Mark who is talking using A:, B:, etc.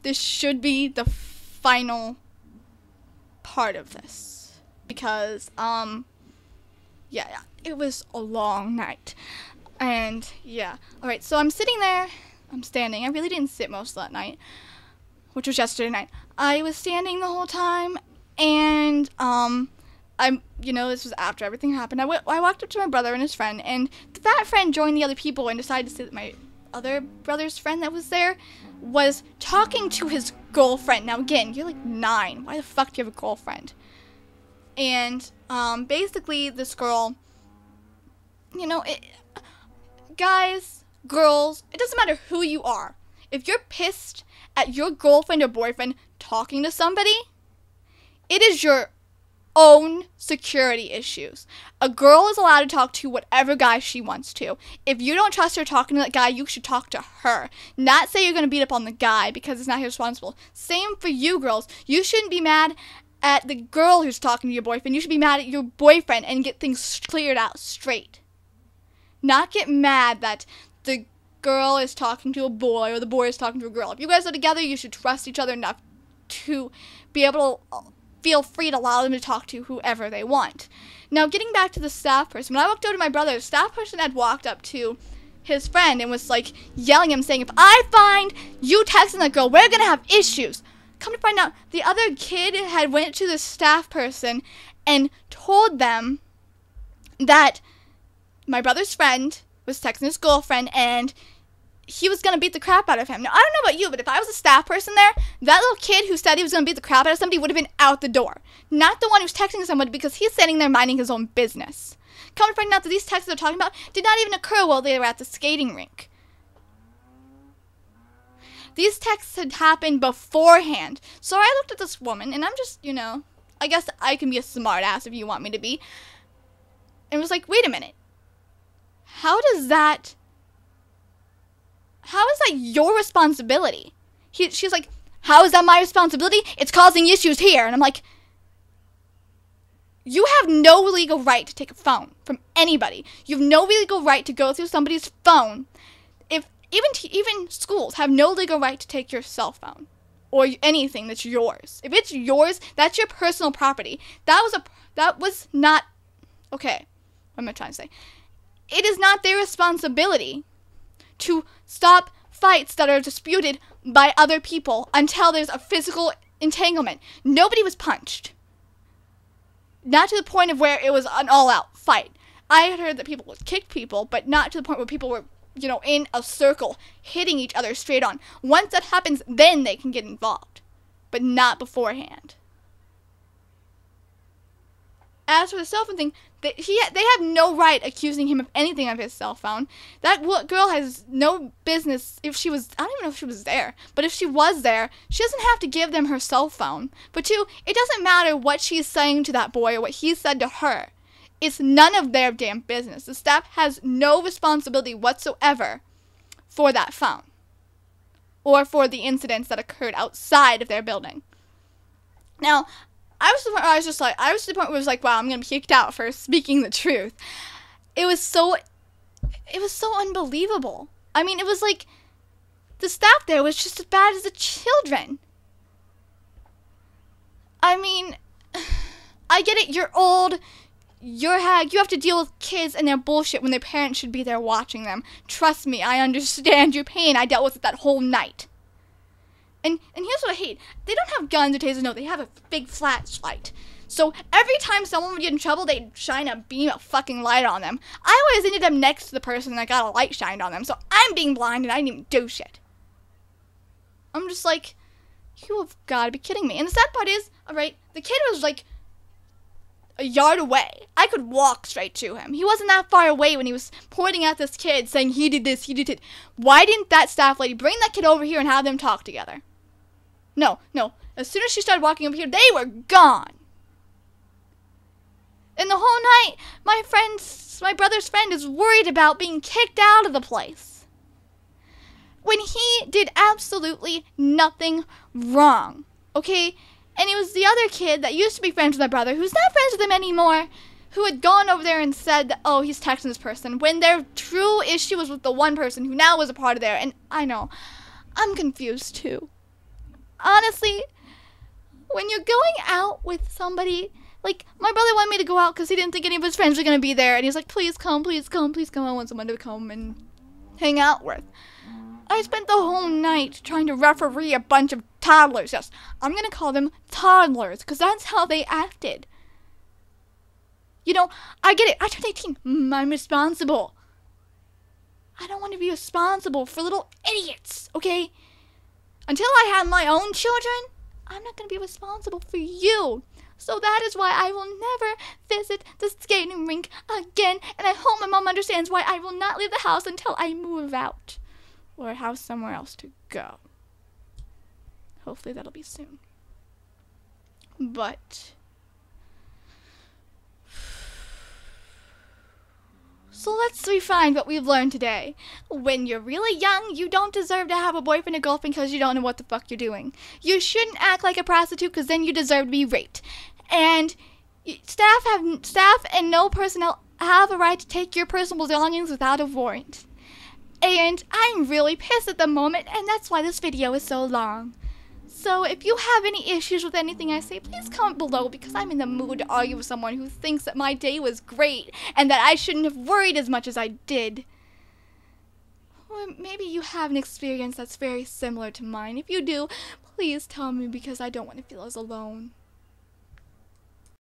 A: this should be the final part of this. Because, yeah, it was a long night. And, yeah. Alright, so I'm sitting there. I'm standing. I really didn't sit most of that night, which was yesterday night. I was standing the whole time, and, this was after everything happened. I walked up to my brother and his friend, and that friend joined the other people and decided to say that my other brother's friend that was there was talking to his girlfriend. Now, again, you're like 9. Why the fuck do you have a girlfriend? And, basically, this girl, guys, girls, it doesn't matter who you are. If you're pissed at your girlfriend or boyfriend talking to somebody, it is your own security issues. A girl is allowed to talk to whatever guy she wants to. If you don't trust her talking to that guy, you should talk to her. Not say you're going to beat up on the guy because it's not his responsible. Same for you girls. You shouldn't be mad at the girl who's talking to your boyfriend. You should be mad at your boyfriend and get things cleared out straight. Not get mad that the girl is talking to a boy or the boy is talking to a girl. If you guys are together, you should trust each other enough to be able to feel free to allow them to talk to whoever they want. Now, getting back to the staff person, when I walked over to my brother, the staff person had walked up to his friend and was like yelling at him, saying, "If I find you texting that girl, we're gonna have issues." Come to find out, the other kid had went to the staff person and told them that my brother's friend was texting his girlfriend and he was going to beat the crap out of him. Now, I don't know about you, but if I was a staff person there, that little kid who said he was going to beat the crap out of somebody would have been out the door. Not the one who's texting somebody because he's standing there minding his own business. Come to find out that these texts they're talking about did not even occur while they were at the skating rink. These texts had happened beforehand. So I looked at this woman, and I'm just, I guess I can be a smart ass if you want me to be, and was like, wait a minute. How is that your responsibility? She's like, how is that my responsibility? It's causing issues here. And I'm like, you have no legal right to take a phone from anybody. You have no legal right to go through somebody's phone. Even schools have no legal right to take your cell phone or anything that's yours. If it's yours, that's your personal property. That was not okay. What am I trying to say? It is not their responsibility to stop fights that are disputed by other people until there's a physical entanglement. Nobody was punched. Not to the point of where it was an all-out fight. I had heard that people kicked people, but not to the point where people were, in a circle, hitting each other straight on. Once that happens, then they can get involved, but not beforehand. As for the cell phone thing, they have no right accusing him of anything of his cell phone. That girl has no business, I don't even know if she was there, but if she was there, she doesn't have to give them her cell phone. But 2, it doesn't matter what she's saying to that boy or what he said to her. It's none of their damn business. The staff has no responsibility whatsoever for that phone or for the incidents that occurred outside of their building. Now, I was to the point where I was like, wow, I'm going to be kicked out for speaking the truth. It was so unbelievable. I mean, it was like the staff there was just as bad as the children. I mean, I get it, you're old, you're hag, you have to deal with kids and their bullshit when their parents should be there watching them. Trust me, I understand your pain. I dealt with it that whole night. And here's what I hate. They don't have guns or tasers, no, they have a big flashlight. So every time someone would get in trouble, they'd shine a beam of fucking light on them. I always ended up next to the person that got a light shined on them, so I'm being blind and I didn't even do shit. I'm just like, you have got to be kidding me. And the sad part is, alright, the kid was like a yard away. I could walk straight to him. He wasn't that far away when he was pointing at this kid saying he did this, he did it. Why didn't that staff lady bring that kid over here and have them talk together? No. As soon as she started walking over here, they were gone. And the whole night, my brother's friend is worried about being kicked out of the place. When he did absolutely nothing wrong. Okay? And it was the other kid that used to be friends with my brother, who's not friends with him anymore, who had gone over there and said that, oh, he's texting this person, when their true issue was with the one person who now was a part of there. And I know, I'm confused too. honestly, when you're going out with somebody, like, my brother wanted me to go out because he didn't think any of his friends were going to be there. And he's like, please come, please come, please come. I want someone to come and hang out with. I spent the whole night trying to referee a bunch of toddlers. Yes, I'm going to call them toddlers because that's how they acted. You know, I get it. I turned 18. I'm responsible. I don't want to be responsible for little idiots, okay? Until I have my own children, I'm not going to be responsible for you. So that is why I will never visit the skating rink again. And I hope my mom understands why I will not leave the house until I move out. Or have somewhere else to go. Hopefully that'll be soon. But so let's refine what we've learned today. When you're really young, you don't deserve to have a boyfriend or girlfriend because you don't know what the fuck you're doing. You shouldn't act like a prostitute because then you deserve to be raped. And staff and no personnel have a right to take your personal belongings without a warrant. And I'm really pissed at the moment, and that's why this video is so long. So if you have any issues with anything I say, please comment below because I'm in the mood to argue with someone who thinks that my day was great and that I shouldn't have worried as much as I did. Or maybe you have an experience that's very similar to mine. If you do, please tell me because I don't want to feel as alone.